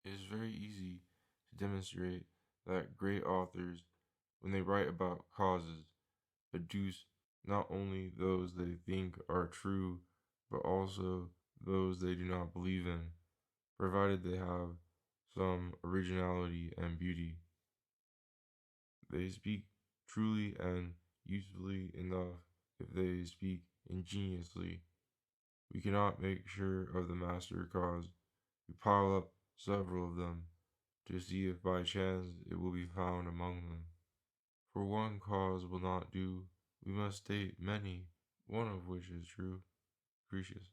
It is very easy to demonstrate that great authors, when they write about causes, adduce not only those they think are true, but also those they do not believe in, provided they have some originality and beauty. They speak truly and usefully enough if they speak ingeniously. We cannot make sure of the master cause. We pile up several of them to see if by chance it will be found among them. For one cause will not do, we must state many, one of which is true. Cretius.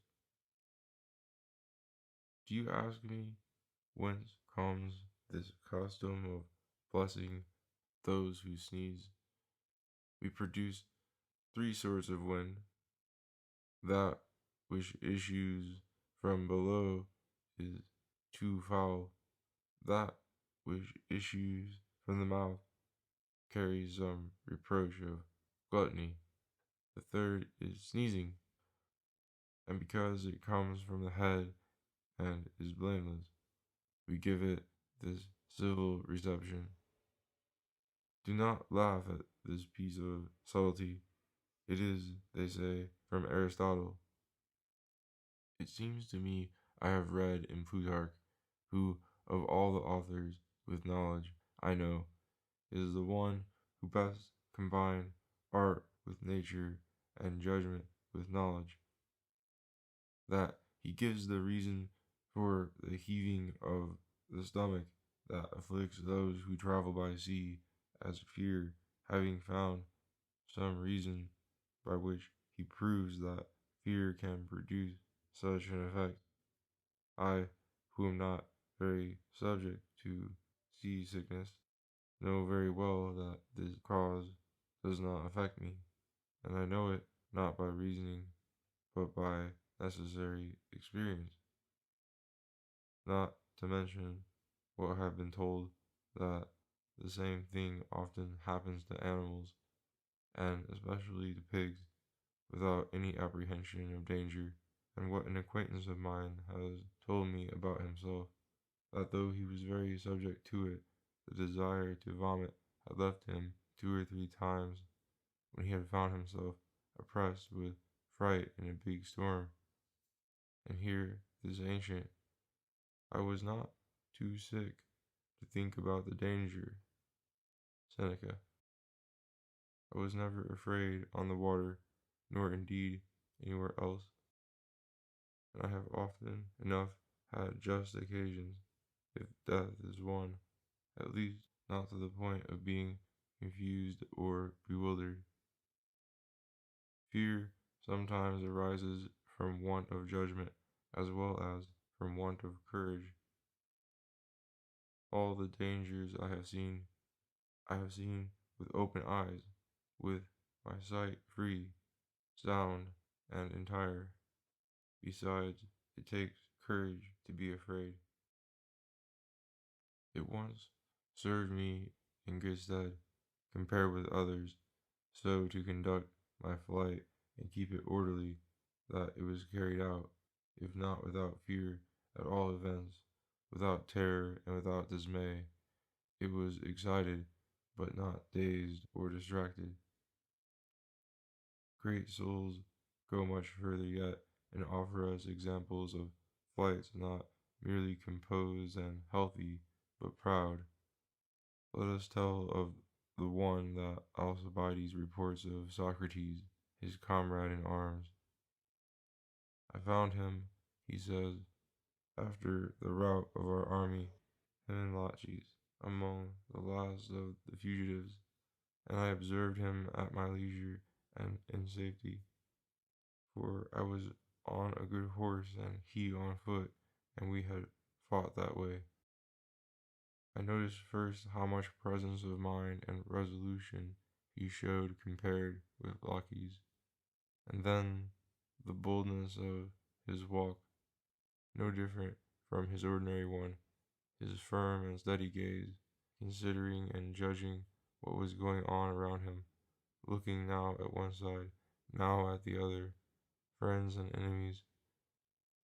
Do you ask me whence comes this custom of blessing those who sneeze? We produce three sorts of wind. That which issues from below is too foul. That which issues from the mouth carries some reproach of gluttony. The third is sneezing, and because it comes from the head and is blameless, we give it this civil reception. Do not laugh at this piece of subtlety. It is, they say, from Aristotle. It seems to me I have read in Plutarch, who, of all the authors with knowledge I know, is the one who best combine art with nature and judgment with knowledge, that he gives the reason for the heaving of the stomach that afflicts those who travel by sea as fear, having found some reason by which he proves that fear can produce such an effect. I, who am not very subject to sea sickness, know very well that this cause does not affect me, and I know it not by reasoning, but by necessary experience. Not to mention what I have been told, that the same thing often happens to animals, and especially to pigs, without any apprehension of danger, and what an acquaintance of mine has told me about himself, that though he was very subject to it, the desire to vomit had left him 2 or 3 times when he had found himself oppressed with fright in a big storm. And here this ancient, I was not too sick to think about the danger. Seneca. I was never afraid on the water, nor indeed anywhere else, and I have often enough had just occasions, if death is one, at least not to the point of being confused or bewildered. Fear sometimes arises from want of judgment as well as from want of courage. All the dangers I have seen with open eyes, with my sight free, sound, and entire. Besides, it takes courage to be afraid. It once served me in good stead, compared with others, so to conduct my flight and keep it orderly, that it was carried out, if not without fear, at all events, without terror and without dismay. It was excited, but not dazed or distracted. Great souls go much further yet, and offer us examples of flights not merely composed and healthy, but proud. Let us tell of the one that Alcibiades reports of Socrates, his comrade in arms. I found him, he says, after the rout of our army, him and Laches, among the last of the fugitives, and I observed him at my leisure and in safety, for I was on a good horse and he on foot, and we had fought that way. I noticed first how much presence of mind and resolution he showed compared with Laches, and then the boldness of his walk, no different from his ordinary one, his firm and steady gaze, considering and judging what was going on around him, looking now at one side, now at the other, friends and enemies,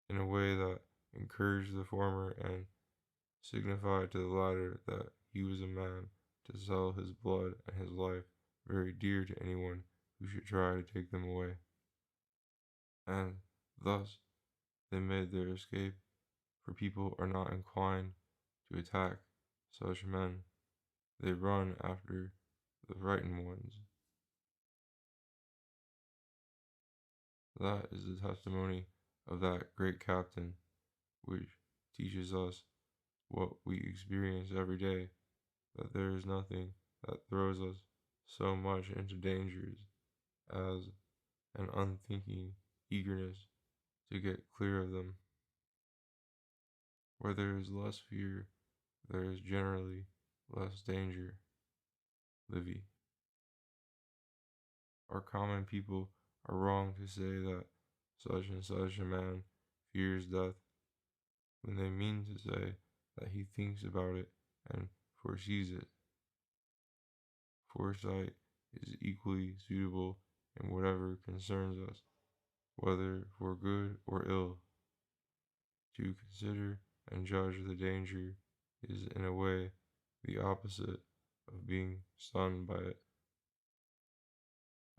in a way that encouraged the former and signified to the latter that he was a man to sell his blood and his life very dear to anyone who should try to take them away. And thus they made their escape, for people are not inclined to attack such men. They run after the frightened ones. That is the testimony of that great captain, which teaches us what we experience every day, that there is nothing that throws us so much into dangers as an unthinking eagerness to get clear of them. Where there is less fear, there is generally less danger. Livy. Our common people are wrong to say that such and such a man fears death, when they mean to say that he thinks about it and foresees it. Foresight is equally suitable in whatever concerns us, whether for good or ill. To consider and judge the danger is in a way the opposite of being stunned by it.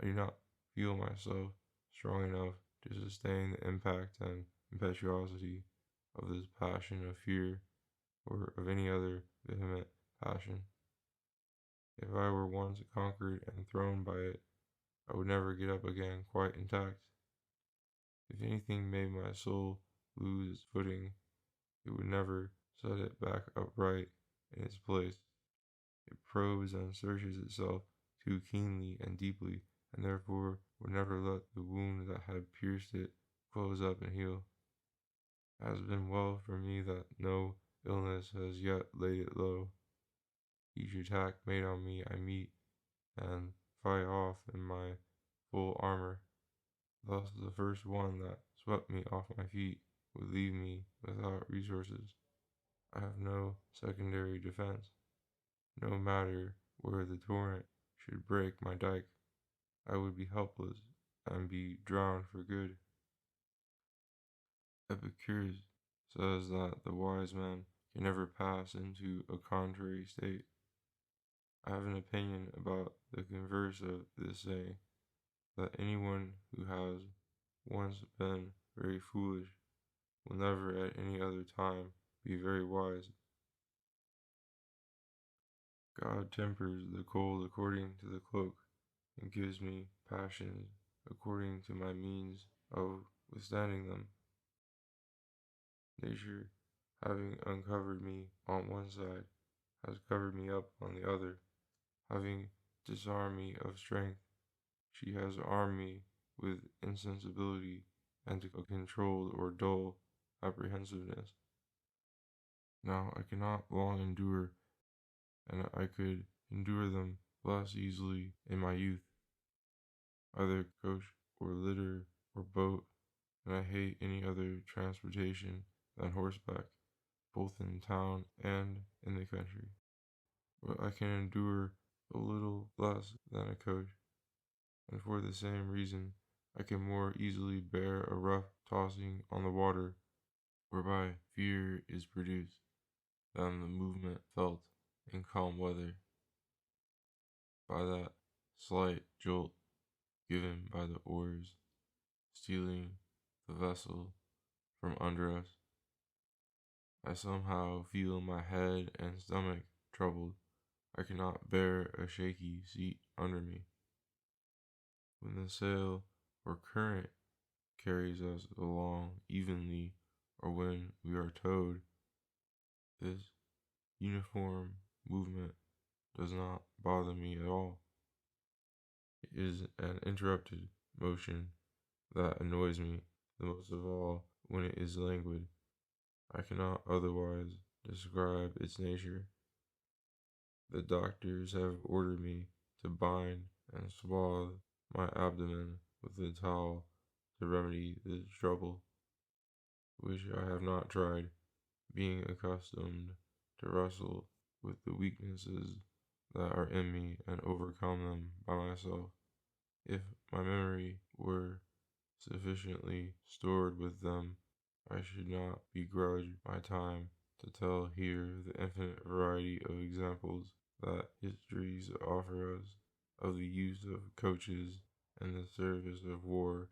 I do not feel myself strong enough to sustain the impact and impetuosity of this passion of fear or of any other vehement passion. If I were once conquered and thrown by it, I would never get up again quite intact. If anything made my soul lose its footing, it would never set it back upright in its place. It probes and searches itself too keenly and deeply, and therefore would never let the wound that had pierced it close up and heal. It has been well for me that no illness has yet laid it low. Each attack made on me I meet, and fight off in my full armor. Thus the first one that swept me off my feet would leave me without resources. I have no secondary defense. No matter where the torrent should break my dike, I would be helpless and be drowned for good. Epicurus says that the wise man can never pass into a contrary state. I have an opinion about the converse of this saying, that anyone who has once been very foolish will never at any other time be very wise. God tempers the cold according to the cloak, and gives me passions according to my means of withstanding them. Nature, having uncovered me on one side, has covered me up on the other. Having disarmed me of strength, she has armed me with insensibility and a controlled or dull apprehensiveness. Now I cannot long endure, and I could endure them less easily in my youth, either coach or litter or boat, and I hate any other transportation than horseback, both in town and in the country. But I can endure a little less than a coach, and for the same reason I can more easily bear a rough tossing on the water, whereby fear is produced, than the movement felt in calm weather, by that slight jolt given by the oars, stealing the vessel from under us. I somehow feel my head and stomach troubled. I cannot bear a shaky seat under me. When the sail or current carries us along evenly, or when we are towed, this uniform movement does not bother me at all. It is an interrupted motion that annoys me the most of all when it is languid. I cannot otherwise describe its nature. The doctors have ordered me to bind and swathe my abdomen with a towel to remedy this trouble, which I have not tried, being accustomed to wrestle with the weaknesses that are in me and overcome them by myself. If my memory were sufficiently stored with them, I should not begrudge my time to tell here the infinite variety of examples that histories offer us of the use of coaches in the service of war,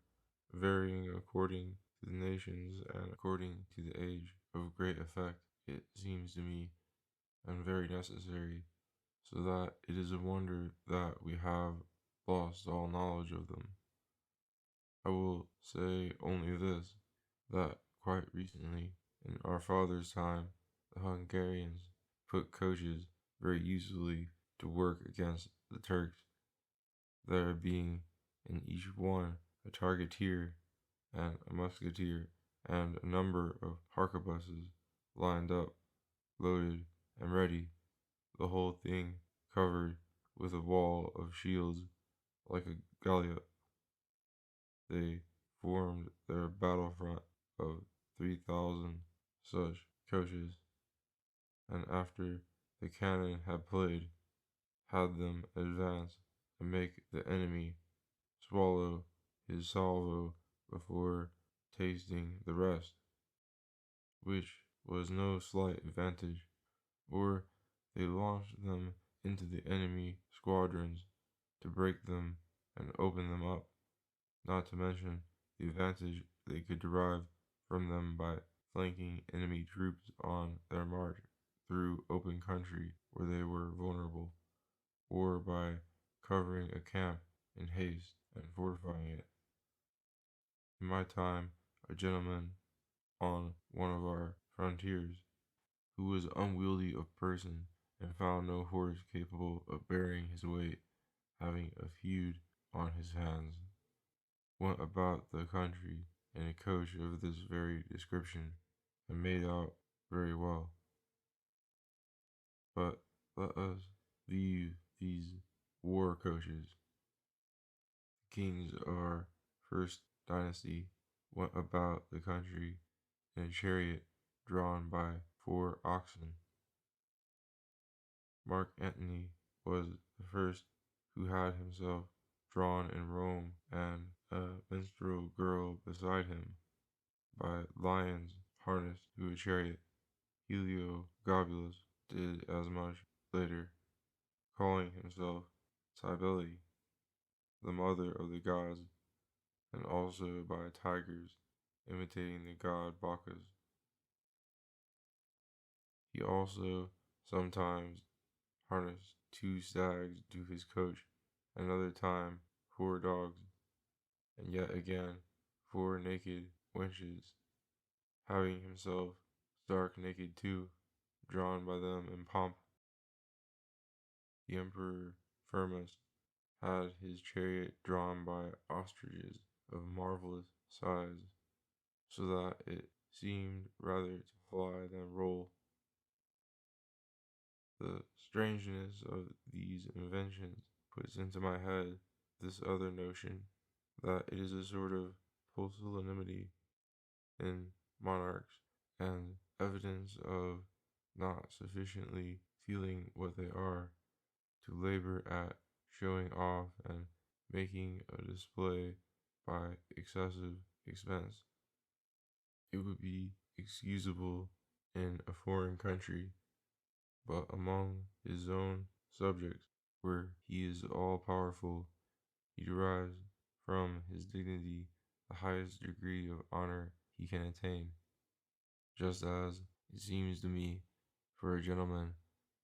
varying according to the nations and according to the age, of great effect, it seems to me, and very necessary, so that it is a wonder that we have lost all knowledge of them. I will say only this, that quite recently, in our father's time, the Hungarians put coaches very usefully to work against the Turks, there being in each one a targeteer and a musketeer and a number of harquebuses lined up, loaded, and ready, the whole thing covered with a wall of shields like a galliot. They formed their battlefront of 3,000 such coaches, and after the cannon had played, had them advance and make the enemy swallow his salvo before tasting the rest, which was no slight advantage, or they launched them into the enemy squadrons to break them and open them up, not to mention the advantage they could derive from them by flanking enemy troops on their march through open country where they were vulnerable, or by covering a camp in haste and fortifying it. In my time, a gentleman on one of our frontiers, who was unwieldy of person and found no horse capable of bearing his weight, having a feud on his hands, went about the country in a coach of this very description, and made out very well. But let us view these war coaches. The kings of our first dynasty went about the country in a chariot drawn by 4 oxen. Mark Antony was the first who had himself drawn in Rome, and a minstrel girl beside him, by lions harnessed to a chariot. Heliogabalus did as much later, calling himself Cybele, the mother of the gods, and also by tigers, imitating the god Bacchus. He also sometimes harnessed 2 stags to his coach, another time 4 dogs, and yet again 4 naked wenches, having himself stark naked too, drawn by them in pomp. The Emperor Firmus had his chariot drawn by ostriches of marvelous size, so that it seemed rather to fly than roll. The strangeness of these inventions puts into my head this other notion, that it is a sort of pusillanimity in monarchs, and evidence of not sufficiently feeling what they are, to labor at showing off and making a display by excessive expense. It would be excusable in a foreign country, but among his own subjects, where he is all powerful, he derives from his dignity the highest degree of honor he can attain, just as, it seems to me, for a gentleman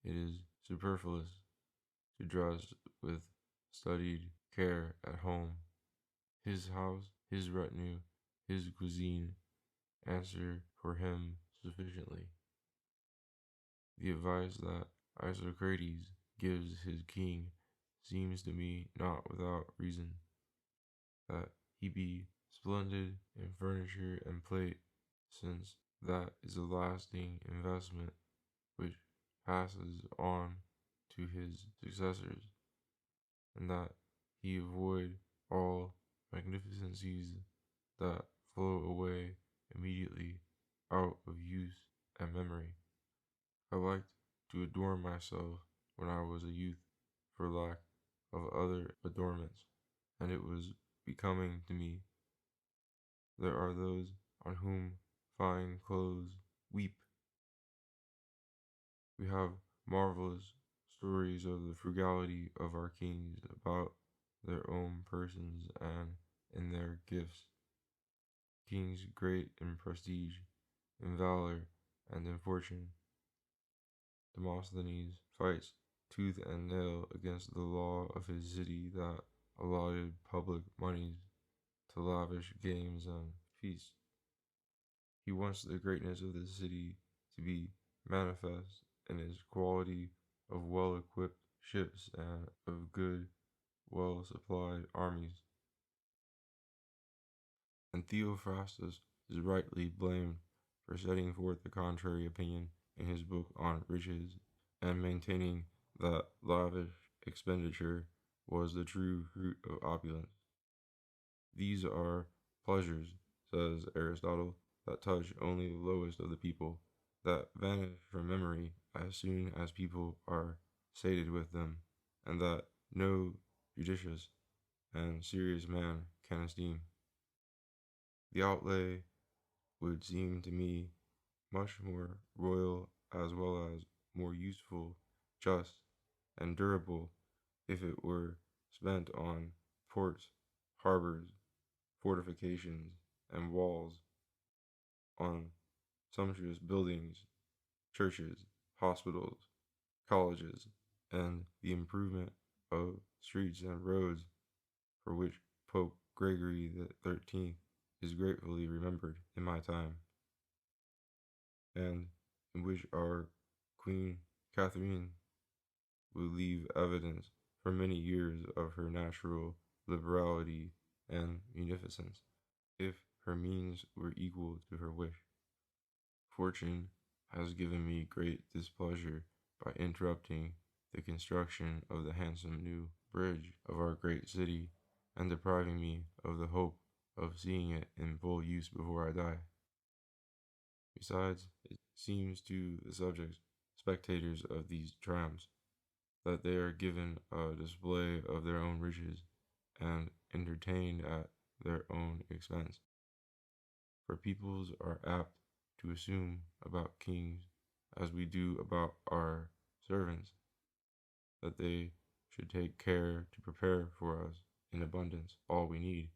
it is superfluous to dress with studied care at home. His house, his retinue, his cuisine answer for him sufficiently. The advice that Isocrates gives his king seems to me not without reason, that he be splendid in furniture and plate, since that is a lasting investment which passes on to his successors, and that he avoid all magnificencies that flow away immediately out of use and memory. I liked to adorn myself when I was a youth for lack of other adornments, and it was becoming to me. There are those on whom fine clothes weep, We have marvelous stories of the frugality of our kings about their own persons and in their gifts. Kings great in prestige, in valor, and in fortune. Demosthenes fights tooth and nail against the law of his city that allotted public moneys to lavish games and feasts. He wants the greatness of the city to be manifest in its quality of well-equipped ships and of good, well-supplied armies. And Theophrastus is rightly blamed for setting forth the contrary opinion in his book on riches and maintaining that lavish expenditure was the true fruit of opulence. These are pleasures, says Aristotle, that touch only the lowest of the people, that vanish from memory as soon as people are sated with them, and that no judicious and serious man can esteem. The outlay would seem to me much more royal as well as more useful, just, and durable if it were spent on ports, harbors, fortifications, and walls, on sumptuous buildings, churches, hospitals, colleges, and the improvement of streets and roads, for which Pope Gregory XIII is gratefully remembered in my time, and in which our Queen Catherine will leave evidence for many years of her natural liberality and munificence, if her means were equal to her wish. Fortune has given me great displeasure by interrupting the construction of the handsome new bridge of our great city, and depriving me of the hope of seeing it in full use before I die. Besides, it seems to the spectators of these triumphs, that they are given a display of their own riches, and entertained at their own expense. For peoples are apt to assume about kings, as we do about our servants, that they should take care to prepare for us in abundance all we need,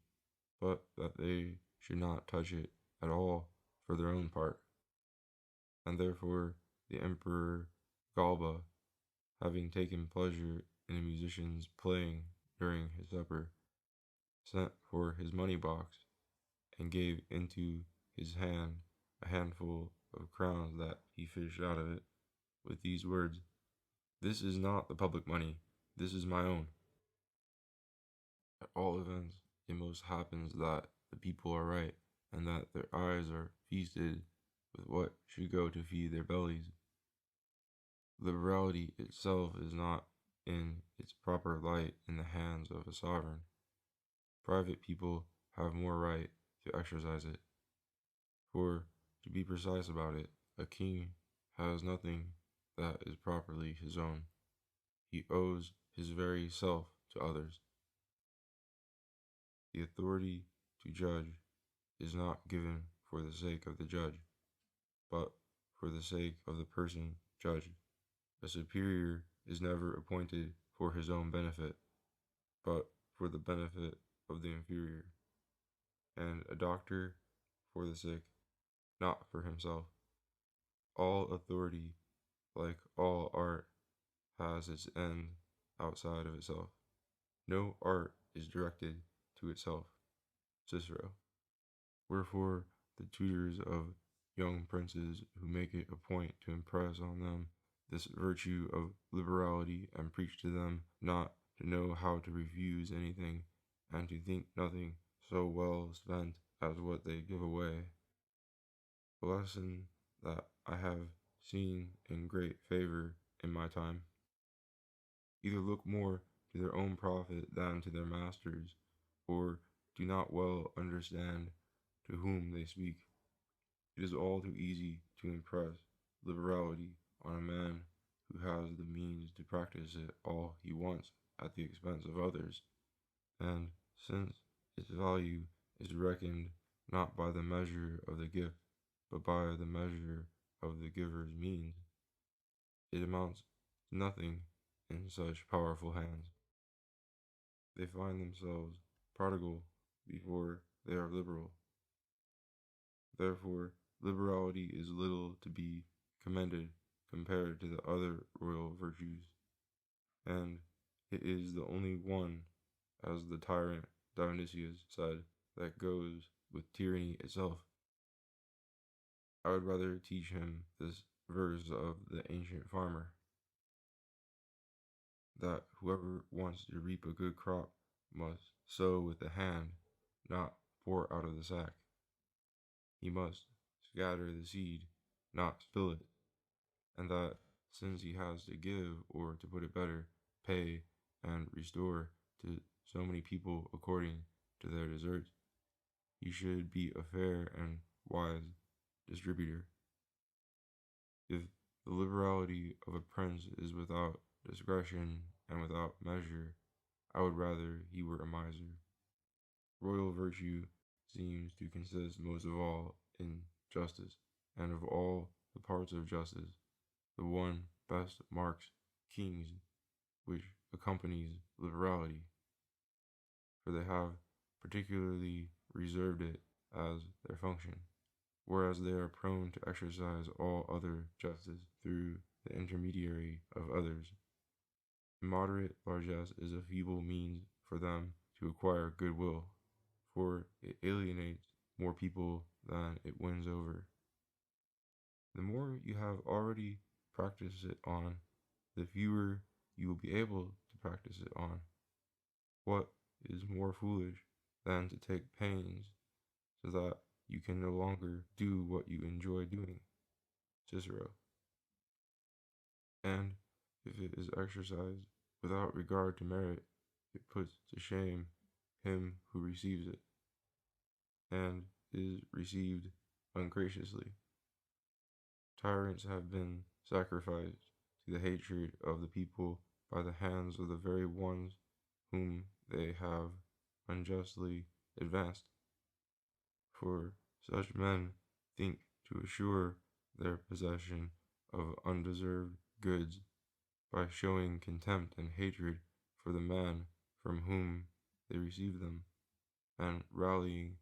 but that they should not touch it at all for their own part. And therefore the Emperor Galba, having taken pleasure in a musician's playing during his supper, sent for his money box, and gave into his hand a handful of crowns that he fished out of it, with these words, "This is not the public money, this is my own." At all events, it most happens that the people are right, and that their eyes are feasted with what should go to feed their bellies. Liberality itself is not in its proper light in the hands of a sovereign. Private people have more right to exercise it. For, to be precise about it, a king has nothing that is properly his own. He owes his very self to others. The authority to judge is not given for the sake of the judge, but for the sake of the person judged. A superior is never appointed for his own benefit, but for the benefit of the inferior, and a doctor for the sick, not for himself. All authority, like all art, has its end outside of itself. No art is directed to itself. Cicero. Wherefore the tutors of young princes who make it a point to impress on them this virtue of liberality, and preach to them not to know how to refuse anything, and to think nothing so well spent as what they give away. A lesson that I have seen in great favor in my time. Either look more to their own profit than to their masters, or do not well understand to whom they speak. It is all too easy to impress liberality on a man who has the means to practice it all he wants at the expense of others, and since its value is reckoned not by the measure of the gift, but by the measure of the giver's means, it amounts to nothing in such powerful hands. They find themselves prodigal before they are liberal. Therefore, liberality is little to be commended compared to the other royal virtues, and it is the only one, as the tyrant Dionysius said, that goes with tyranny itself. I would rather teach him this verse of the ancient farmer, that whoever wants to reap a good crop must sow with the hand, not pour out of the sack. He must scatter the seed, not spill it, and that since he has to give, or to put it better, pay and restore to so many people according to their deserts, he should be a fair and wise distributor. If the liberality of a prince is without discretion and without measure, I would rather he were a miser. Royal virtue seems to consist most of all in justice, and of all the parts of justice, the one best marks kings, which accompanies liberality, for they have particularly reserved it as their function, whereas they are prone to exercise all other justice through the intermediary of others. Moderate largesse is a feeble means for them to acquire goodwill, for it alienates more people than it wins over. The more you have already practiced it on, the fewer you will be able to practice it on. What is more foolish than to take pains so that you can no longer do what you enjoy doing? Cicero. And if it is exercised without regard to merit, it puts to shame him who receives it, and is received ungraciously. Tyrants have been sacrificed to the hatred of the people by the hands of the very ones whom they have unjustly advanced. For such men think to assure their possession of undeserved goods by showing contempt and hatred for the man from whom they receive them, and rallying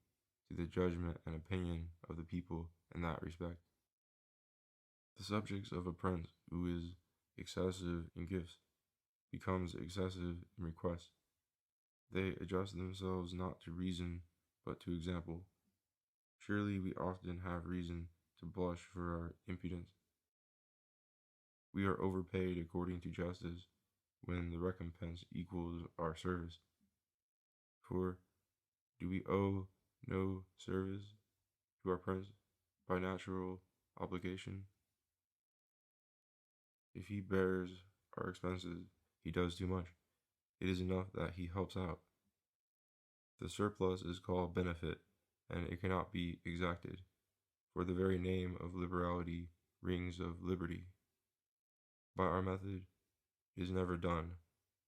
to the judgment and opinion of the people in that respect. The subjects of a prince who is excessive in gifts becomes excessive in requests. They adjust themselves not to reason, but to example. Surely we often have reason to blush for our impudence. We are overpaid according to justice, when the recompense equals our service. For do we owe no service to our prince by natural obligation? If he bears our expenses, he does too much. It is enough that he helps out. The surplus is called benefit, and it cannot be exacted, for the very name of liberality rings of liberty. By our method, it is never done.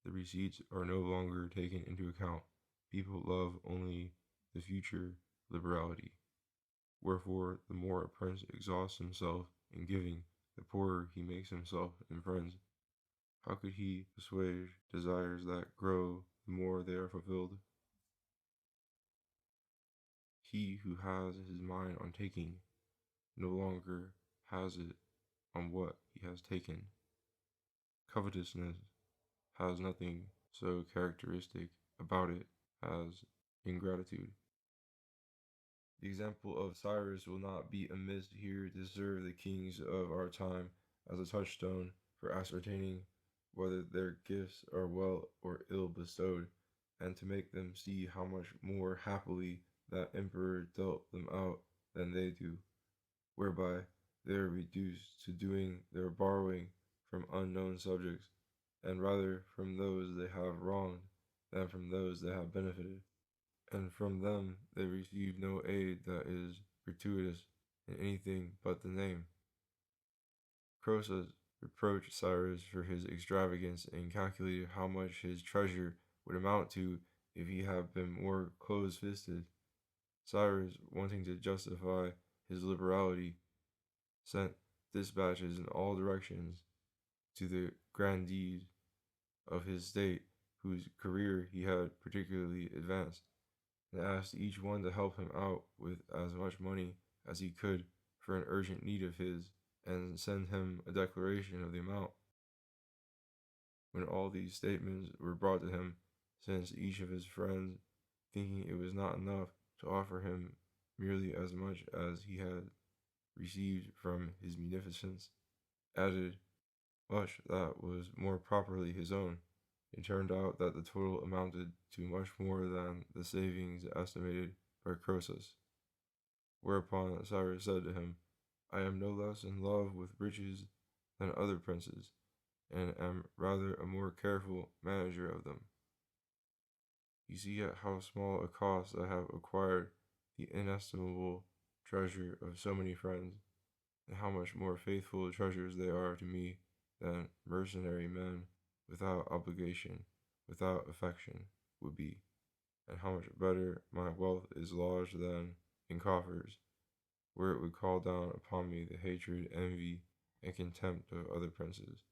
The receipts are no longer taken into account. People love only the future liberality. Wherefore, the more a prince exhausts himself in giving, the poorer he makes himself in friends. How could he assuage desires that grow the more they are fulfilled? He who has his mind on taking no longer has it on what he has taken. Covetousness has nothing so characteristic about it as ingratitude. The example of Cyrus will not be amiss here to serve the kings of our time as a touchstone for ascertaining whether their gifts are well or ill bestowed, and to make them see how much more happily that emperor dealt them out than they do, whereby they are reduced to doing their borrowing from unknown subjects, and rather from those they have wronged than from those they have benefited. And from them they receive no aid that is gratuitous in anything but the name. Croesus reproached Cyrus for his extravagance, and calculated how much his treasure would amount to if he had been more close-fisted. Cyrus, wanting to justify his liberality, sent dispatches in all directions, to the grandees of his state, whose career he had particularly advanced, and asked each one to help him out with as much money as he could for an urgent need of his, and send him a declaration of the amount. When all these statements were brought to him, since each of his friends, thinking it was not enough to offer him merely as much as he had received from his munificence, added much that was more properly his own, it turned out that the total amounted to much more than the savings estimated by Croesus. Whereupon Cyrus said to him, I am no less in love with riches than other princes, and am rather a more careful manager of them. You see at how small a cost I have acquired the inestimable treasure of so many friends, and how much more faithful treasures they are to me than mercenary men without obligation, without affection, would be, and how much better my wealth is lodged than in coffers, where it would call down upon me the hatred, envy, and contempt of other princes.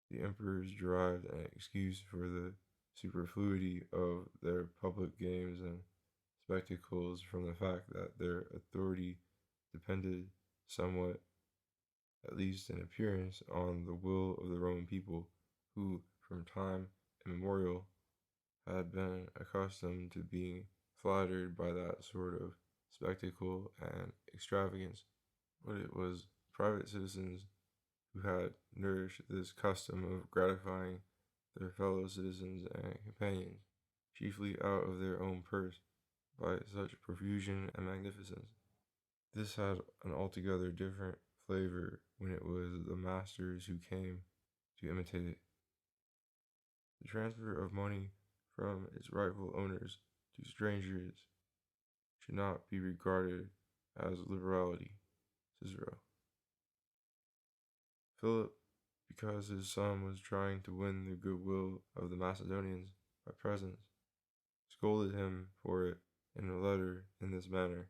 The emperors derived an excuse for the superfluity of their public games and spectacles from the fact that their authority depended somewhat, at least in appearance, on the will of the Roman people, who, from time immemorial, had been accustomed to being flattered by that sort of spectacle and extravagance. But it was private citizens who had nourished this custom of gratifying their fellow citizens and companions, chiefly out of their own purse, by such profusion and magnificence. This had an altogether different flavor when it was the masters who came to imitate it. The transfer of money from its rightful owners to strangers should not be regarded as liberality. Cicero. Philip, because his son was trying to win the goodwill of the Macedonians by presents, scolded him for it in a letter in this manner.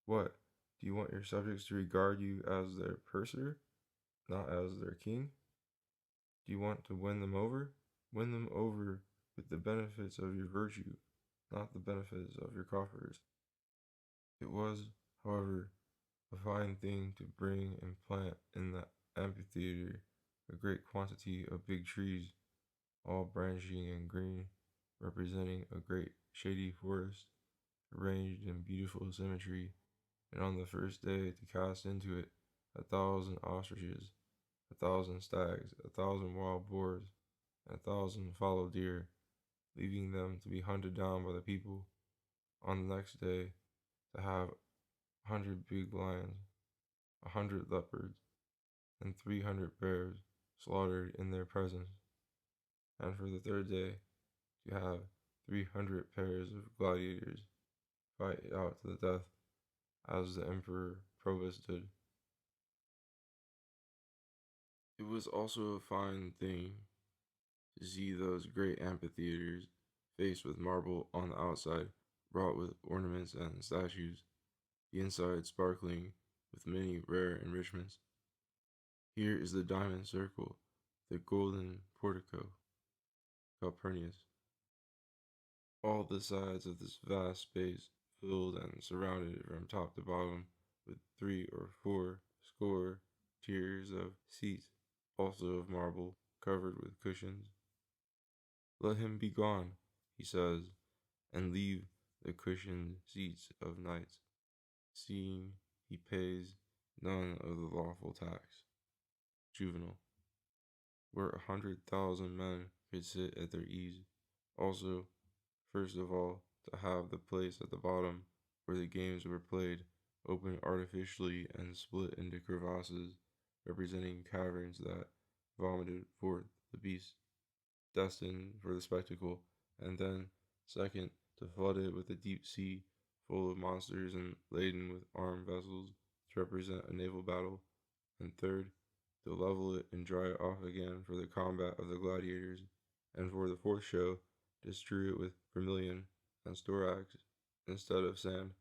What, do you want your subjects to regard you as their purser, not as their king? Do you want to win them over? Win them over with the benefits of your virtue, not the benefits of your coffers. It was, however, a fine thing to bring and plant in the amphitheater a great quantity of big trees, all branching and green, representing a great shady forest, arranged in beautiful symmetry, and on the first day to cast into it 1,000 ostriches, 1,000 stags, 1,000 wild boars, and 1,000 fallow deer, leaving them to be hunted down by the people. On the next day, to have 100 big lions, 100 leopards, and 300 bears slaughtered in their presence. And for the third day, to have 300 pairs of gladiators fight out to the death, as the Emperor Provost did. It was also a fine thing to see those great amphitheaters faced with marble on the outside, wrought with ornaments and statues, the inside sparkling with many rare enrichments. Here is the diamond circle, the golden portico, Calpurnius. All the sides of this vast space filled and surrounded from top to bottom with 3 or 4 score tiers of seats, also of marble, covered with cushions. Let him be gone, he says, and leave the cushioned seats of knights, seeing he pays none of the lawful tax. Juvenal. Where 100,000 men could sit at their ease. Also, first of all, to have the place at the bottom where the games were played open artificially and split into crevasses, representing caverns that vomited forth the beasts destined for the spectacle, and then, second, to flood it with a deep sea full of monsters and laden with armed vessels to represent a naval battle, and third, to level it and dry it off again for the combat of the gladiators, and for the fourth show, to strew it with vermilion and storax instead of sand,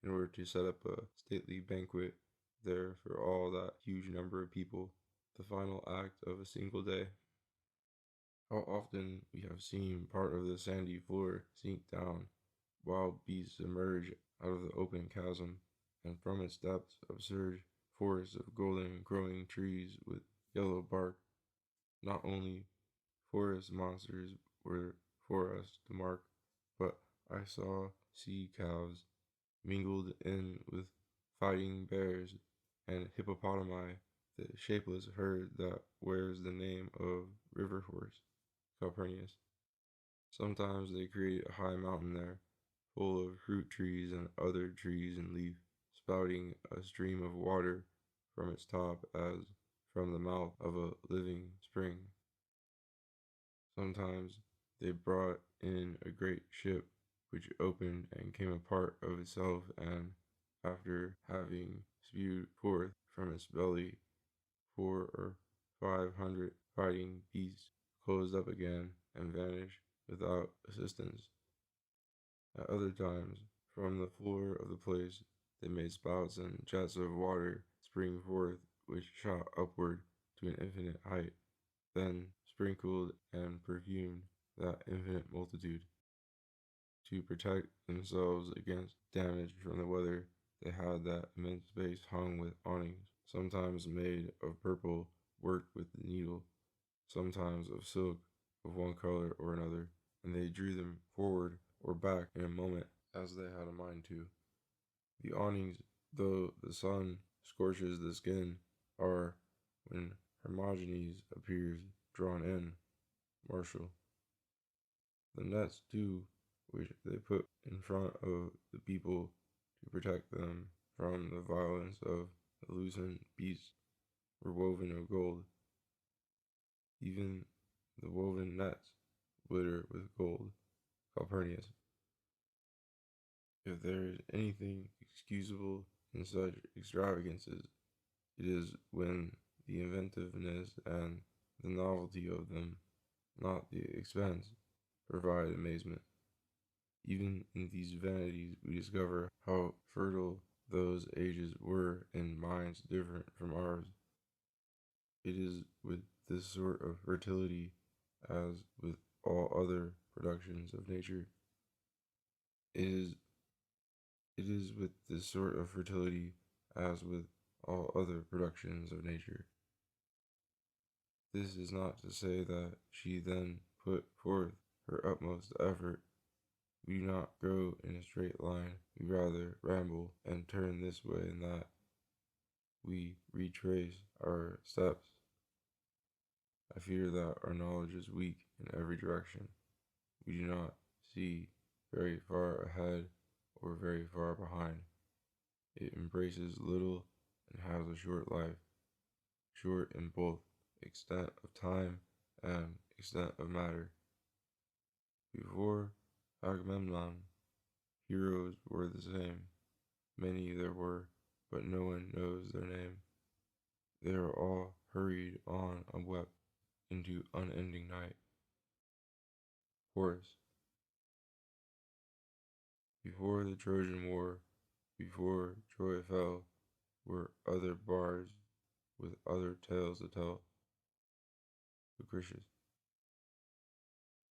in order to set up a stately banquet there for all that huge number of people, the final act of a single day. How often we have seen part of the sandy floor sink down, wild beasts emerge out of the open chasm, and from its depths upsurge forests of golden growing trees with yellow bark. Not only forest monsters were for us to mark, but I saw sea calves mingled in with fighting bears and hippopotami, the shapeless herd that wears the name of river horse, Calpurnius. Sometimes they create a high mountain there, full of fruit trees and other trees and leaf, spouting a stream of water from its top as from the mouth of a living spring. Sometimes they brought in a great ship which opened and came apart of itself, and after having spewed forth from its belly 400 or 500 fighting beasts, closed up again and vanished without assistance. At other times, from the floor of the place, they made spouts and jets of water spring forth, which shot upward to an infinite height, then sprinkled and perfumed that infinite multitude. To protect themselves against damage from the weather, they had that immense space hung with awnings, sometimes made of purple, worked with the needle, sometimes of silk of one color or another, and they drew them forward or back in a moment as they had a mind to. The awnings, though the sun scorches the skin, are, when Hermogenes appears, drawn in. Martial. The nets, too, which they put in front of the people to protect them from the violence of the loosened beasts, were woven of gold. Even the woven nets glitter with gold. Calpurnius. If there is anything excusable in such extravagances, it is when the inventiveness and the novelty of them, not the expense, provide amazement. Even in these vanities we discover how fertile those ages were in minds different from ours. It is with this sort of fertility as with all other productions of nature. It is with this sort of fertility as with all other productions of nature. This is not to say that she then put forth her utmost effort. We do not go in a straight line, we rather ramble and turn this way and that. We retrace our steps. I fear that our knowledge is weak in every direction. We do not see very far ahead or very far behind. It embraces little and has a short life, short in both extent of time and extent of matter. Before Agamemnon, heroes were the same. Many there were, but no one knows their name. They are all hurried on and wept into unending night. Chorus. Before the Trojan War, before Troy fell, were other bards with other tales to tell. Lucretius.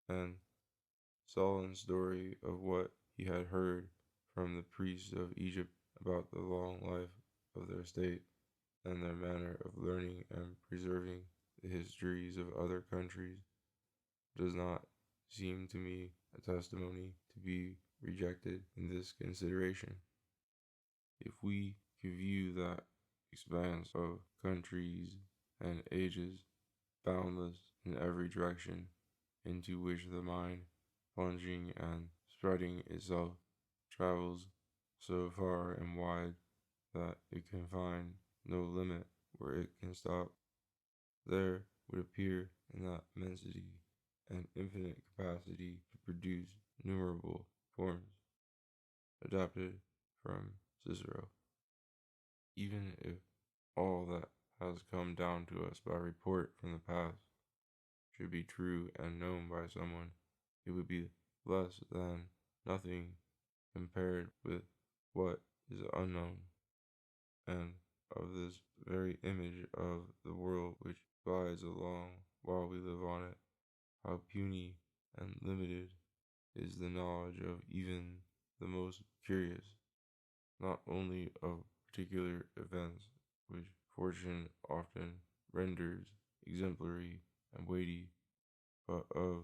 And Solon's story of what he had heard from the priests of Egypt about the long life of their state and their manner of learning and preserving the histories of other countries does not seem to me a testimony to be rejected in this consideration. If we could view that expanse of countries and ages, boundless in every direction, into which the mind, plunging and spreading itself, travels so far and wide that it can find no limit where it can stop, there would appear in that immensity an infinite capacity to produce innumerable forms, adapted from Cicero. Even if all that has come down to us by report from the past should be true and known by someone, it would be less than nothing compared with what is unknown. And of this very image of the world which glides along while we live on it, how puny and limited is the knowledge of even the most curious, not only of particular events which fortune often renders exemplary and weighty, but of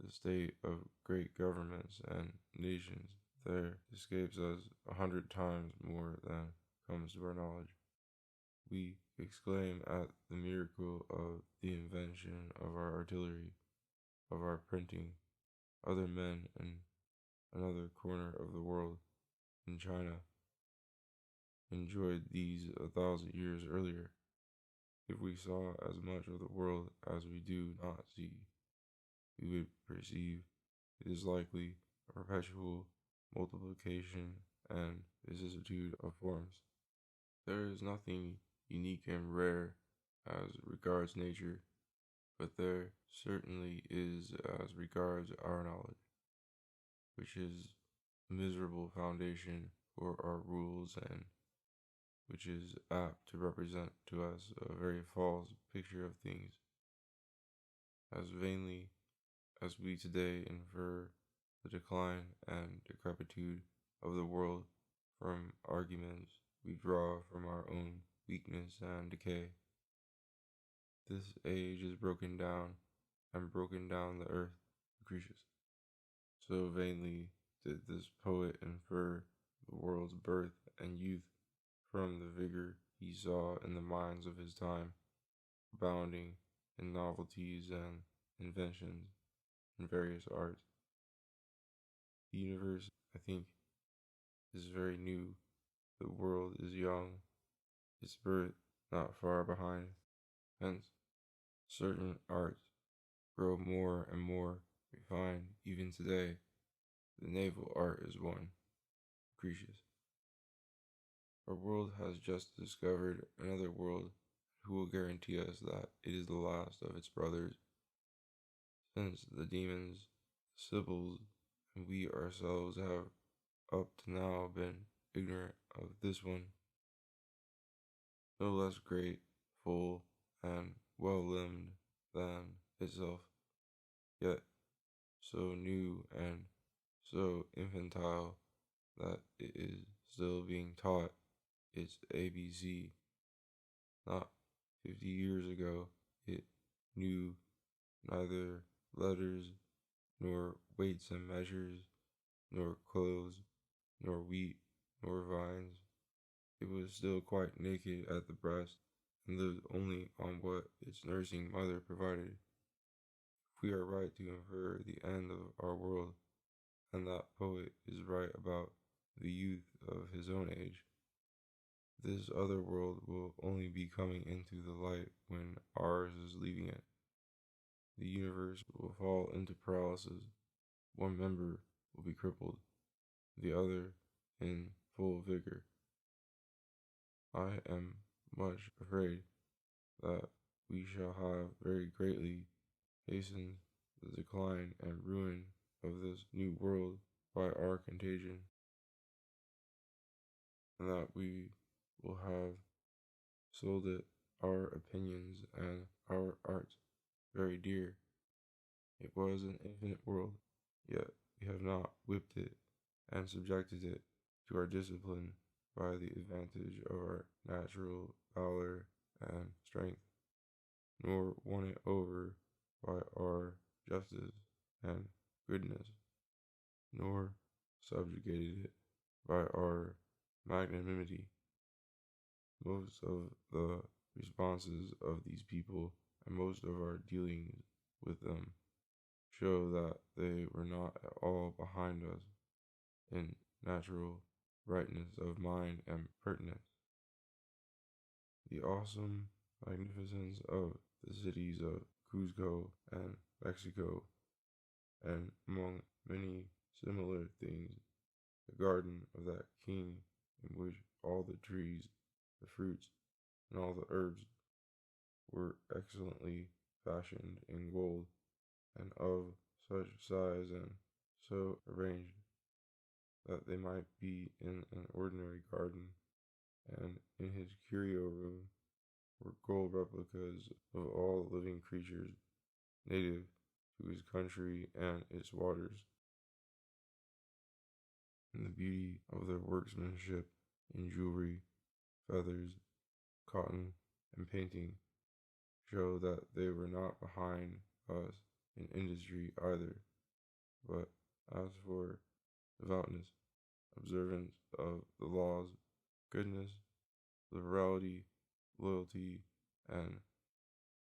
the state of great governments and nations. There escapes us 100 times more than comes to our knowledge. We exclaim at the miracle of the invention of our artillery, of our printing. Other men in another corner of the world, in China, enjoyed these 1,000 years earlier. If we saw as much of the world as we do not see, we would perceive it is likely a perpetual multiplication and vicissitude of forms. There is nothing unique and rare as regards nature, but there certainly is as regards our knowledge, which is a miserable foundation for our rules and which is apt to represent to us a very false picture of things. As vainly as we today infer the decline and decrepitude of the world from arguments we draw from our own weakness and decay, this age is broken down and broken down the earth, Lucretius. So vainly did this poet infer the world's birth and youth from the vigor he saw in the minds of his time, abounding in novelties and inventions in various arts. The universe, I think, is very new. The world is young, its birth not far behind. Hence, certain arts grow more and more refined even today. The naval art is one, Lucretius. Our world has just discovered another world. Who will guarantee us that it is the last of its brothers? Since the demons, the sibyls, and we ourselves have up to now been ignorant of this one, no less great, full, and well-limbed than itself, yet so new and so infantile that it is still being taught its ABC. Not 50 years ago, it knew neither letters, nor weights and measures, nor clothes, nor wheat, nor vines. It was still quite naked at the breast, and lived only on what its nursing mother provided. If we are right to infer the end of our world, and that poet is right about the youth of his own age, this other world will only be coming into the light when ours is leaving it. The universe will fall into paralysis. One member will be crippled, the other in full vigor. I am much afraid that we shall have very greatly hastened the decline and ruin of this new world by our contagion, and that we will have sold it our opinions and our arts very dear. It was an infinite world, yet we have not whipped it and subjected it to our discipline by the advantage of our natural valor and strength, nor won it over by our justice and goodness, nor subjugated it by our magnanimity. Most of the responses of these people and most of our dealings with them show that they were not at all behind us in natural rightness of mind and pertinence. The awesome magnificence of the cities of Cuzco and Mexico, and among many similar things, the garden of that king in which all the trees, the fruits, and all the herbs were excellently fashioned in gold, and of such size and so arranged that they might be in an ordinary garden, and in his curio room were gold replicas of all living creatures native to his country and its waters. And the beauty of their workmanship in jewelry, feathers, cotton, and painting show that they were not behind us in industry either. But as for devoutness, observance of the laws, goodness, liberality, loyalty, and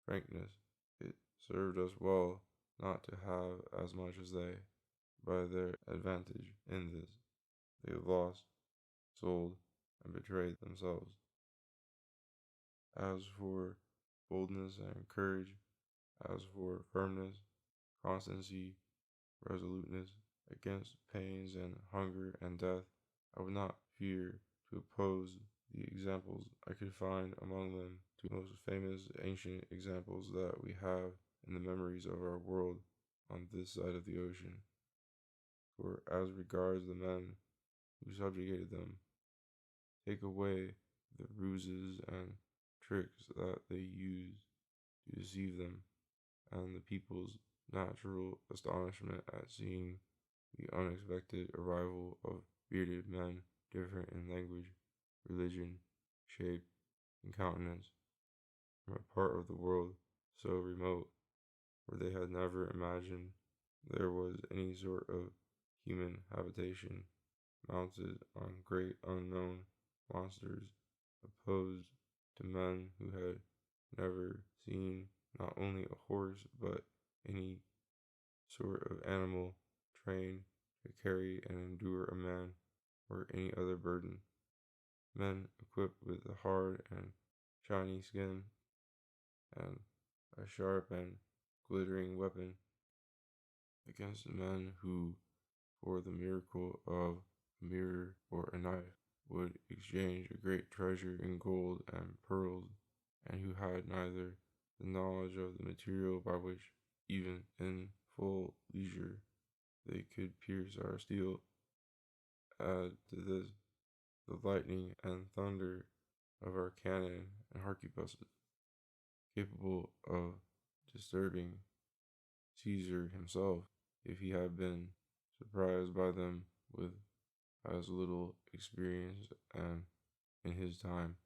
frankness, it served us well not to have as much as they. By their advantage in this, they lost, sold, and betrayed themselves. As for boldness and courage, as for firmness, constancy, resoluteness against pains and hunger and death, I would not fear to oppose the examples I could find among them to the most famous ancient examples that we have in the memories of our world on this side of the ocean. For as regards the men who subjugated them, take away the ruses and tricks that they used to deceive them, and the people's natural astonishment at seeing the unexpected arrival of bearded men different in language, religion, shape, and countenance, from a part of the world so remote where they had never imagined there was any sort of human habitation, mounted on great unknown monsters, opposed to men who had never seen not only a horse but any sort of animal trained to carry and endure a man or any other burden. Men equipped with a hard and shiny skin and a sharp and glittering weapon against men who, for the miracle of a mirror or a knife, would exchange a great treasure in gold and pearls, and who had neither the knowledge of the material by which, even in full leisure, they could pierce our steel. Add to this the lightning and thunder of our cannon and arquebuses, capable of disturbing Caesar himself if he had been surprised by them with as little experience and in his time,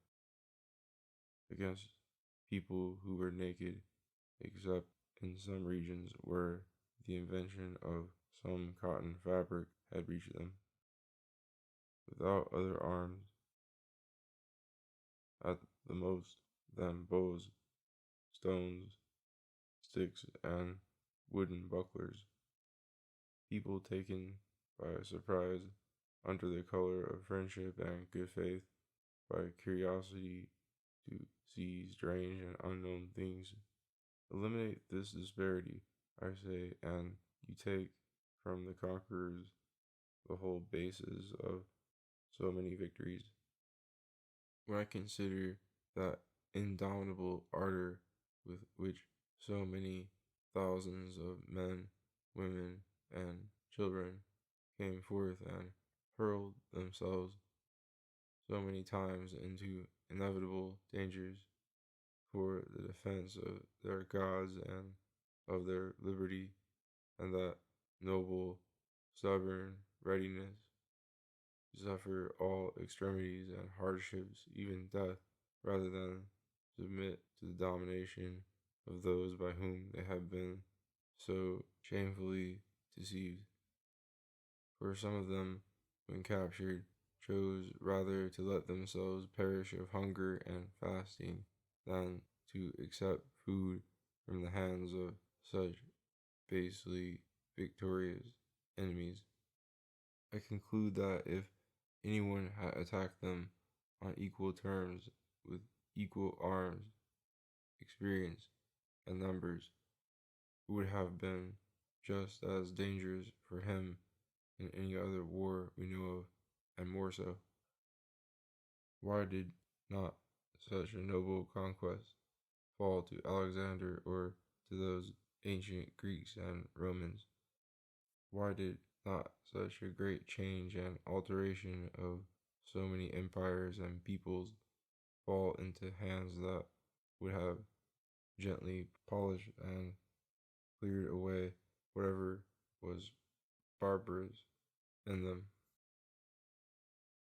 against people who were naked except in some regions where the invention of some cotton fabric had reached them, without other arms at the most than bows, stones, sticks, and wooden bucklers. People taken by surprise under the color of friendship and good faith, by curiosity to see strange and unknown things. Eliminate this disparity, I say, and you take from the conquerors the whole basis of so many victories. When I consider that indomitable ardor with which so many thousands of men, women, and children came forth and hurled themselves so many times into inevitable dangers for the defense of their gods and of their liberty, and that noble, stubborn readiness to suffer all extremities and hardships, even death, rather than submit to the domination of those by whom they have been so shamefully deceived. For some of them, when captured, chose rather to let themselves perish of hunger and fasting than to accept food from the hands of such basely victorious enemies. I conclude that if anyone had attacked them on equal terms with equal arms, experience, and numbers, it would have been just as dangerous for him in any other war we know of, and more so. Why did not such a noble conquest fall to Alexander or to those ancient Greeks and Romans? Why did not such a great change and alteration of so many empires and peoples fall into hands that would have gently polished and cleared away whatever was barbarous in them,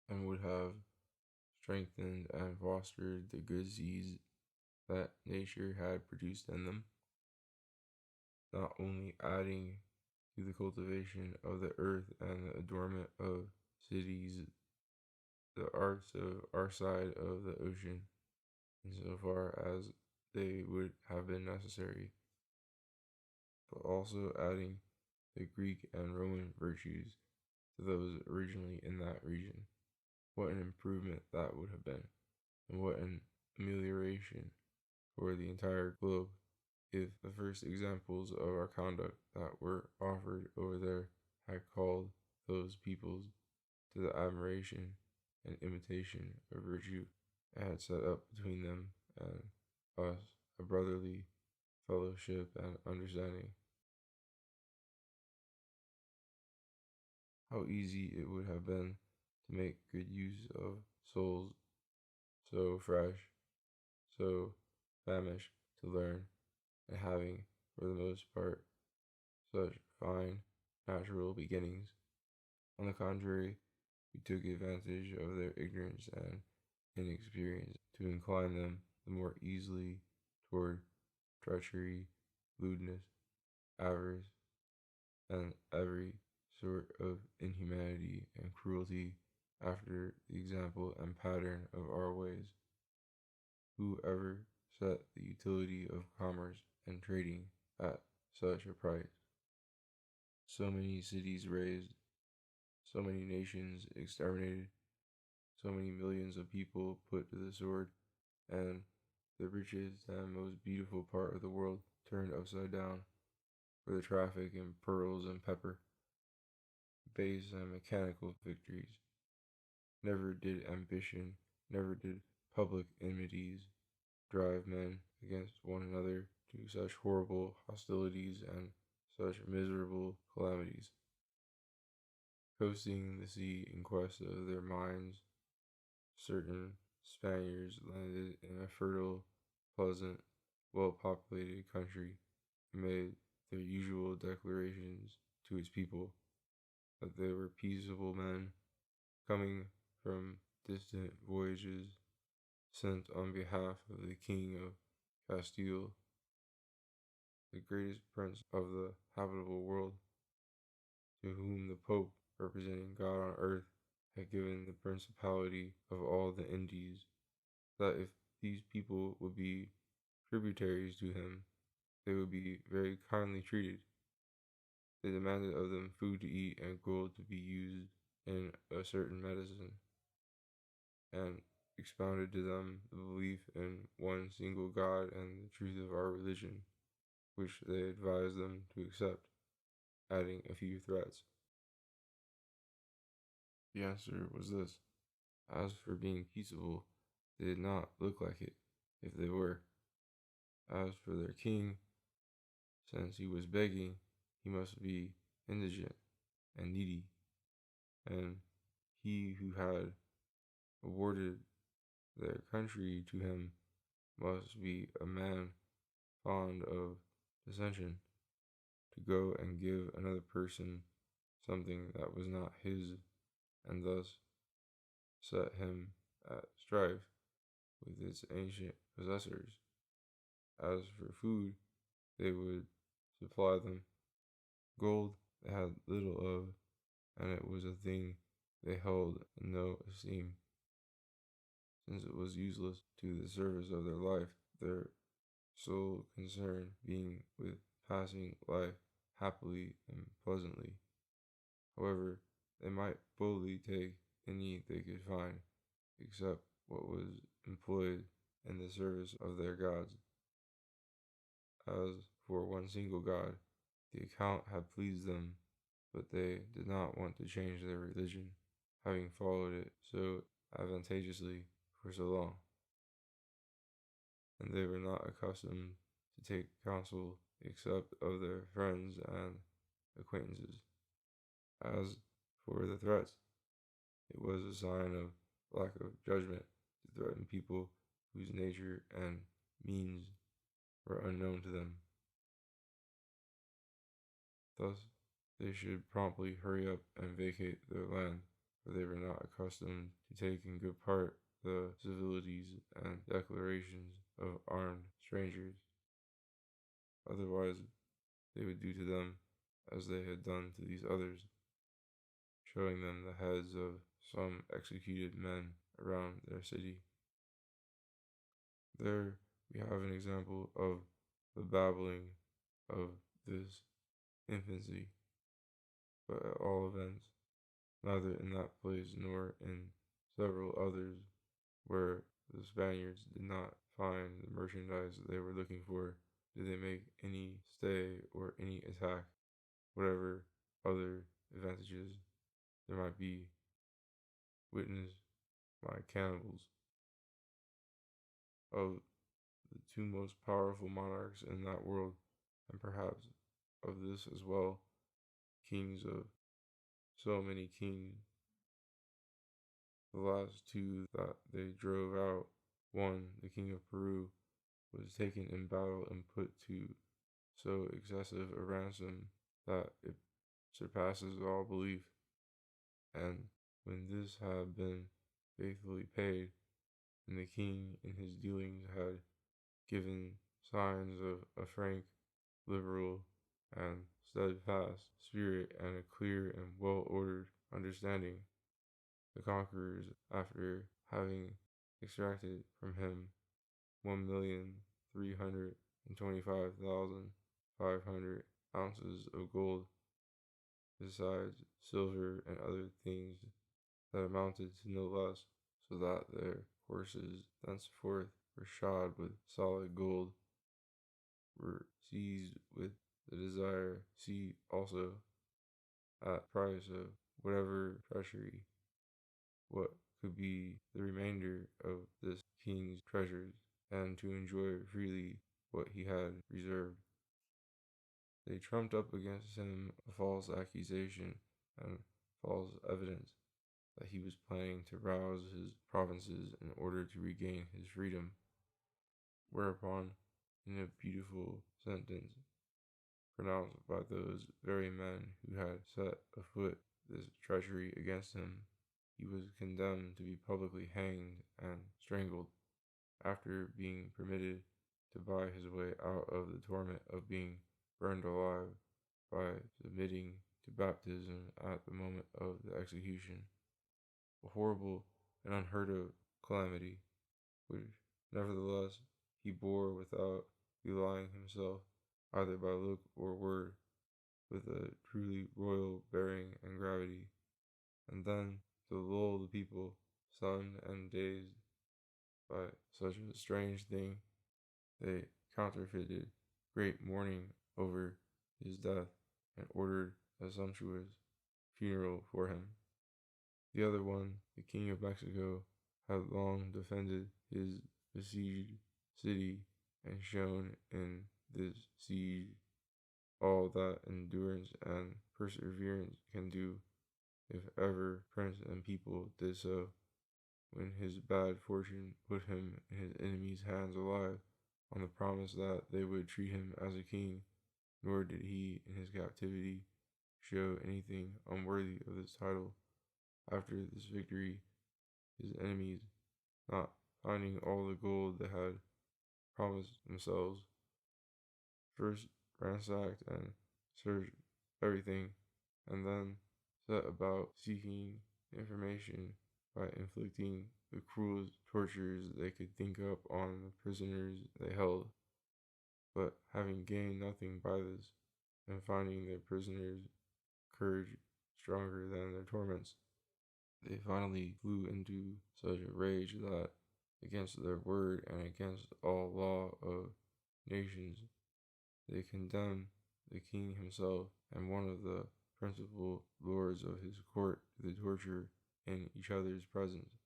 and would have strengthened and fostered the good seeds that nature had produced in them, not only adding to the cultivation of the earth and the adornment of cities, the arts of our side of the ocean, insofar as they would have been necessary, but also adding the Greek and Roman virtues to those originally in that region. What an improvement that would have been, and what an amelioration for the entire globe if the first examples of our conduct that were offered over there had called those peoples to the admiration and imitation of virtue, and had set up between them and us a brotherly fellowship and understanding. How easy it would have been to make good use of souls so fresh, so famished to learn, and having, for the most part, such fine natural beginnings. On the contrary, we took advantage of their ignorance and inexperience to incline them the more easily toward treachery, lewdness, avarice, and every sort of inhumanity and cruelty after the example and pattern of our ways. Who ever set the utility of commerce and trading at such a price? So many cities razed, so many nations exterminated, so many millions of people put to the sword, and the richest and most beautiful part of the world turned upside down for the traffic in pearls and pepper, base and mechanical victories. Never did ambition, never did public enmities drive men against one another to such horrible hostilities and such miserable calamities. Coasting the sea in quest of their mines, certain Spaniards landed in a fertile, pleasant, well populated country and made their usual declarations to its people that they were peaceable men coming from distant voyages sent on behalf of the King of Castile, the greatest prince of the habitable world, to whom the Pope, representing God on earth, had given the principality of all the Indies, that if these people would be tributaries to him, they would be very kindly treated. They demanded of them food to eat and gold to be used in a certain medicine, and expounded to them the belief in one single God and the truth of our religion, which they advised them to accept, adding a few threats. The answer was this: as for being peaceable, they did not look like it, if they were. As for their king, since he was begging, he must be indigent and needy, and he who had awarded their country to him must be a man fond of dissension, to go and give another person something that was not his, and thus set him at strife with its ancient possessors. As for food, they would supply them. Gold they had little of, and it was a thing they held in no esteem, since it was useless to the service of their life, their sole concern being with passing life happily and pleasantly. However, they might boldly take any they could find, except what was employed in the service of their gods. As for one single God, the account had pleased them, but they did not want to change their religion, having followed it so advantageously for so long, and they were not accustomed to take counsel except of their friends and acquaintances. As for the threats, it was a sign of lack of judgment to threaten people whose nature and means were unknown to them. Thus, they should promptly hurry up and vacate their land, for they were not accustomed to take in good part the civilities and declarations of armed strangers. Otherwise, they would do to them as they had done to these others, showing them the heads of some executed men around their city. There we have an example of the babbling of this infancy, but at all events, neither in that place nor in several others where the Spaniards did not find the merchandise they were looking for, did they make any stay or any attack, whatever other advantages there might be, witnessed by cannibals. Of the two most powerful monarchs in that world, and perhaps of this as well, kings of so many kings, the last two that they drove out, one, the king of Peru, was taken in battle and put to so excessive a ransom that it surpasses all belief. And when this had been faithfully paid, and the king in his dealings had given signs of a frank, liberal, and steadfast spirit and a clear and well-ordered understanding, the conquerors, after having extracted from him 1,325,500 ounces of gold, besides silver and other things that amounted to no less, so that their horses thenceforth were shod with solid gold, were seized with the desire, see also, at price of whatever treasury, what could be the remainder of this king's treasures, and to enjoy freely what he had reserved. They trumped up against him a false accusation and false evidence that he was planning to rouse his provinces in order to regain his freedom, whereupon, in a beautiful sentence pronounced by those very men who had set afoot this treachery against him, he was condemned to be publicly hanged and strangled, after being permitted to buy his way out of the torment of being burned alive by submitting to baptism at the moment of the execution. A horrible and unheard of calamity, which nevertheless he bore without belying himself, either by look or word, with a truly royal bearing and gravity. And then, to lull the people, stunned and dazed by such a strange thing, they counterfeited great mourning over his death and ordered a sumptuous funeral for him. The other one, the King of Mexico, had long defended his besieged city and shown in this siege all that endurance and perseverance can do, if ever prince and people did so, when his bad fortune put him in his enemies' hands alive, on the promise that they would treat him as a king, nor did he in his captivity show anything unworthy of this title. After this victory, his enemies, not finding all the gold they had promised themselves, first ransacked and searched everything, and then set about seeking information by inflicting the cruelest tortures they could think up on the prisoners they held. But having gained nothing by this, and finding their prisoners' courage stronger than their torments, they finally flew into such a rage that, against their word and against all law of nations, they condemned the king himself and one of the principal lords of his court to the torture in each other's presence.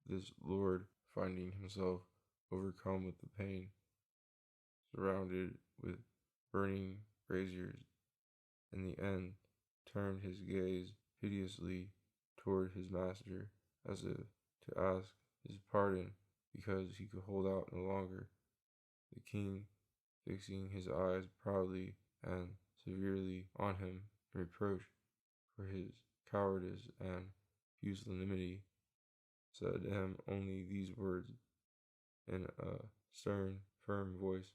This lord, finding himself overcome with the pain, surrounded with burning braziers, in the end turned his gaze piteously toward his master, as if to ask his pardon because he could hold out no longer. The king, fixing his eyes proudly and severely on him in reproach for his cowardice and pusillanimity, said to him only these words in a stern, firm voice: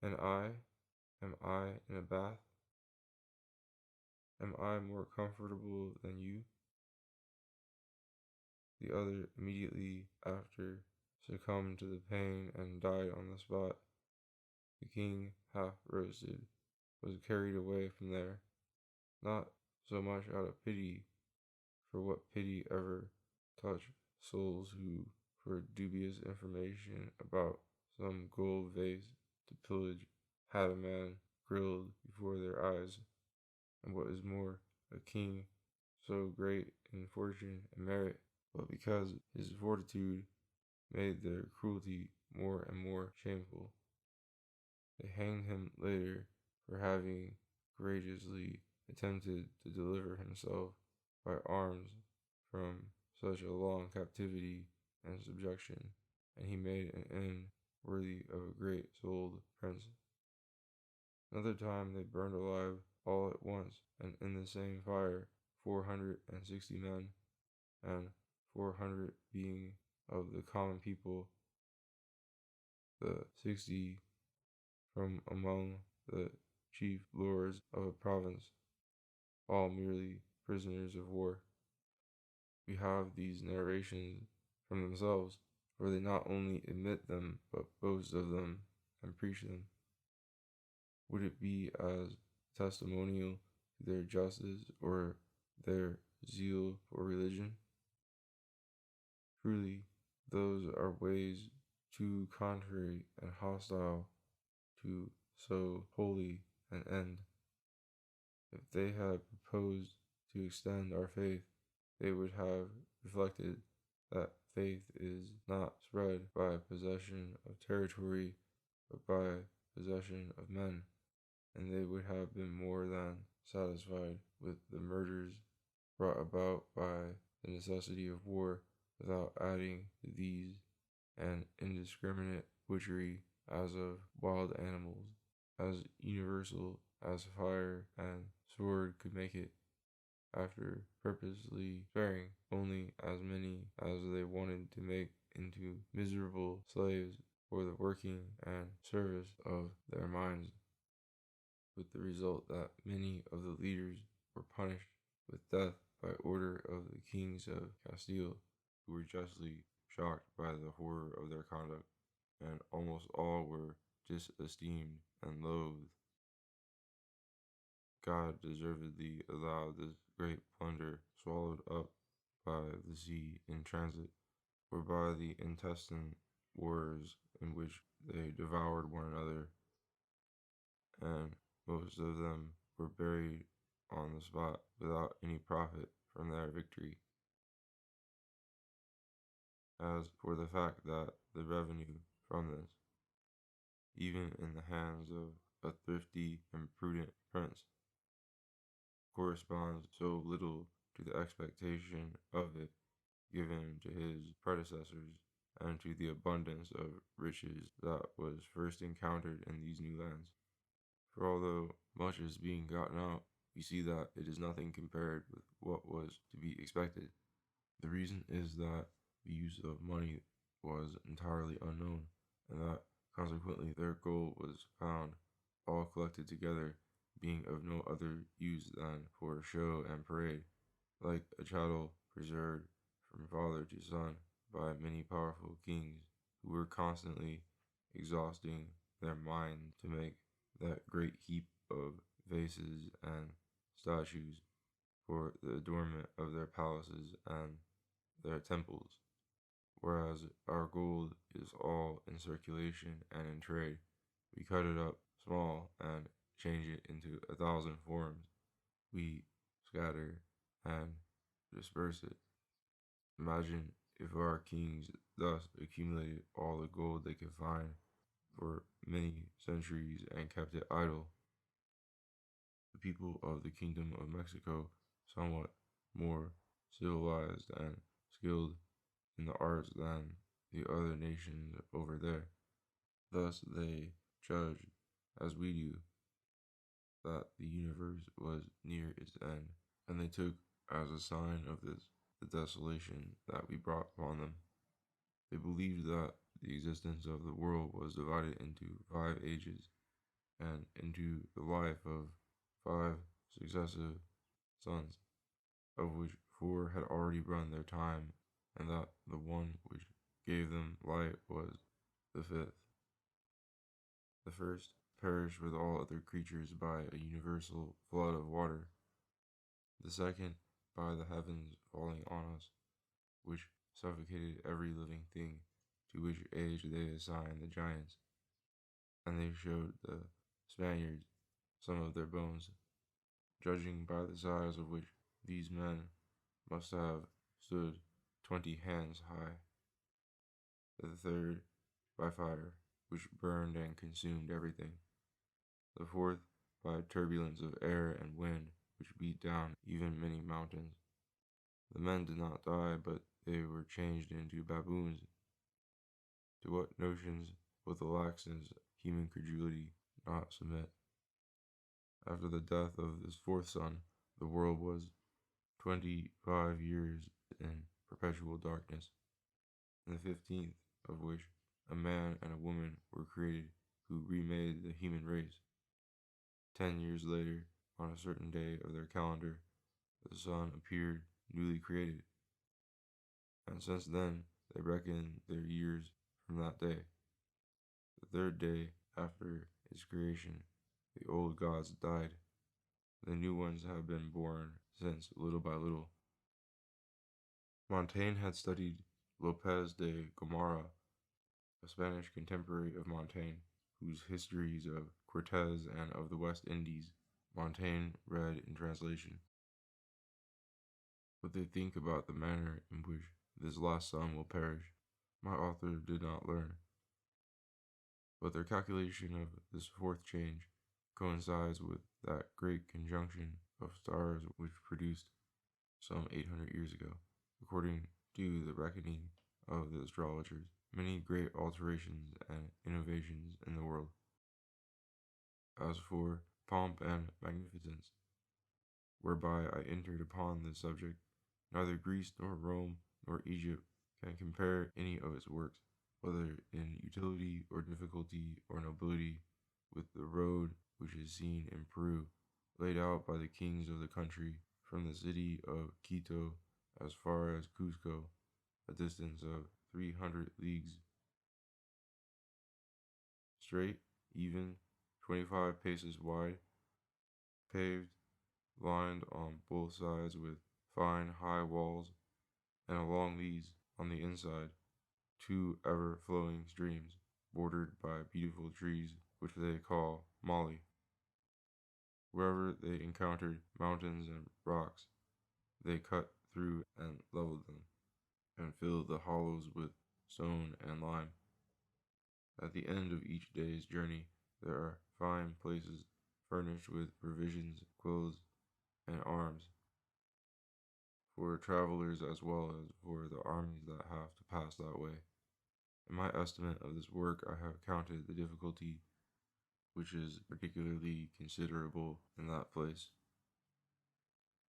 "And I, am I in a bath? Am I more comfortable than you?" The other immediately after succumbed to the pain and died on the spot. The king, half roasted, was carried away from there, not so much out of pity, for what pity ever touched souls who, for dubious information about some gold vase to pillage, had a man grilled before their eyes, and what is more, a king so great in fortune and merit, but because his fortitude made their cruelty more and more shameful. They hanged him later for having courageously attempted to deliver himself by arms from such a long captivity and subjection, and he made an end worthy of a great souled prince. Another time they burned alive all at once, and in the same fire, 460 men, and 400 being of the common people, the 60 from among the chief lords of a province, all merely prisoners of war. We have these narrations from themselves, for they not only admit them, but boast of them and preach them. Would it be as testimonial to their justice or their zeal for religion? Truly, those are ways too contrary and hostile to so holy an end. If they had proposed to extend our faith, they would have reflected that faith is not spread by possession of territory, but by possession of men, and they would have been more than satisfied with the murders brought about by the necessity of war, without adding to these an indiscriminate butchery as of wild animals, as universal as fire and sword could make it, after purposely sparing only as many as they wanted to make into miserable slaves for the working and service of their minds, with the result that many of the leaders were punished with death by order of the kings of Castile, who were justly shocked by the horror of their conduct, and almost all were disesteemed and loathed. God deservedly allowed this great plunder swallowed up by the sea in transit, or by the intestine wars in which they devoured one another, and most of them were buried on the spot without any profit from their victory. As for the fact that the revenue from this, even in the hands of a thrifty and prudent prince, corresponds so little to the expectation of it given to his predecessors, and to the abundance of riches that was first encountered in these new lands. For although much is being gotten out, we see that it is nothing compared with what was to be expected. The reason is that the use of money was entirely unknown, and that consequently their gold was found, all collected together, being of no other use than for show and parade, like a chattel preserved from father to son by many powerful kings, who were constantly exhausting their mind to make that great heap of vases and statues for the adornment of their palaces and their temples. Whereas our gold is all in circulation and in trade, we cut it up small and change it into 1,000 forms. We scatter and disperse it. Imagine if our kings thus accumulated all the gold they could find for many centuries and kept it idle. The people of the Kingdom of Mexico, somewhat more civilized and skilled in the arts than the other nations over there. Thus they judged, as we do, that the universe was near its end, and they took as a sign of this the desolation that we brought upon them. They believed that the existence of the world was divided into 5 ages and into the life of 5 successive sons, of which 4 had already run their time, and that the one which gave them light was the 5th. The first perished with all other creatures by a universal flood of water, the second by the heavens falling on us, which suffocated every living thing, to which age they assigned the giants, and they showed the Spaniards some of their bones, judging by the size of which these men must have stood 20 hands high. The third by fire, which burned and consumed everything. The fourth by turbulence of air and wind, which beat down even many mountains. The men did not die, but they were changed into baboons. To what notions will the laxness human credulity not submit? After the death of this 4th son, the world was 25 years in perpetual darkness, in the 15th of which a man and a woman were created who remade the human race. 10 years later, on a certain day of their calendar, the sun appeared newly created, and since then they reckon their years from that day. The 3rd day after its creation, the old gods died. The new ones have been born since, little by little. Montaigne had studied Lopez de Gomara, a Spanish contemporary of Montaigne, whose histories of Cortez and of the West Indies Montaigne read in translation. What they think about the manner in which this last son will perish, my author did not learn. But their calculation of this 4th change coincides with that great conjunction of stars which produced some 800 years ago, according to the reckoning of the astrologers, many great alterations and innovations in the world. As for pomp and magnificence, whereby I entered upon this subject, neither Greece nor Rome nor Egypt can compare any of its works, whether in utility or difficulty or nobility, with the road which is seen in Peru, laid out by the kings of the country from the city of Quito as far as Cusco, a distance of 300 leagues. Straight, even, 25 paces wide, paved, lined on both sides with fine high walls, and along these, on the inside, 2 ever-flowing streams, bordered by beautiful trees, which they call molly. Wherever they encountered mountains and rocks, they cut through and leveled them, and filled the hollows with stone and lime. At the end of each day's journey, there are fine places furnished with provisions, clothes, and arms, for travelers as well as for the armies that have to pass that way. In my estimate of this work, I have counted the difficulty, which is particularly considerable in that place.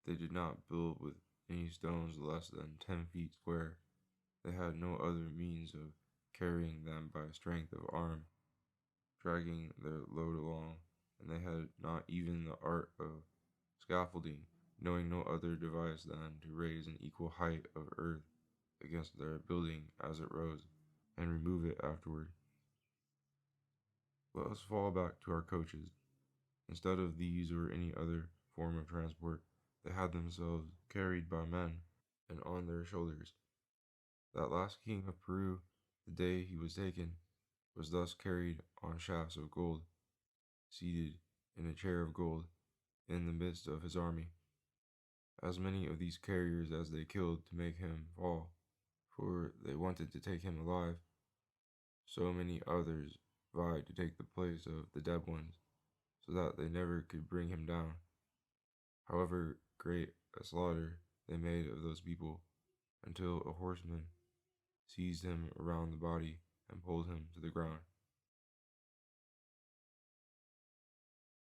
They did not build with any stones less than 10 feet square. They had no other means of carrying them by strength of arm, dragging their load along, and they had not even the art of scaffolding, knowing no other device than to raise an equal height of earth against their building as it rose, and remove it afterward. Let us fall back to our coaches. Instead of these or any other form of transport, they had themselves carried by men, and on their shoulders. That last king of Peru, the day he was taken, was thus carried on shafts of gold, seated in a chair of gold, in the midst of his army. As many of these carriers as they killed to make him fall, for they wanted to take him alive, so many others vied to take the place of the dead ones, so that they never could bring him down. However great a slaughter they made of those people, until a horseman, seized him around the body, and pulled him to the ground.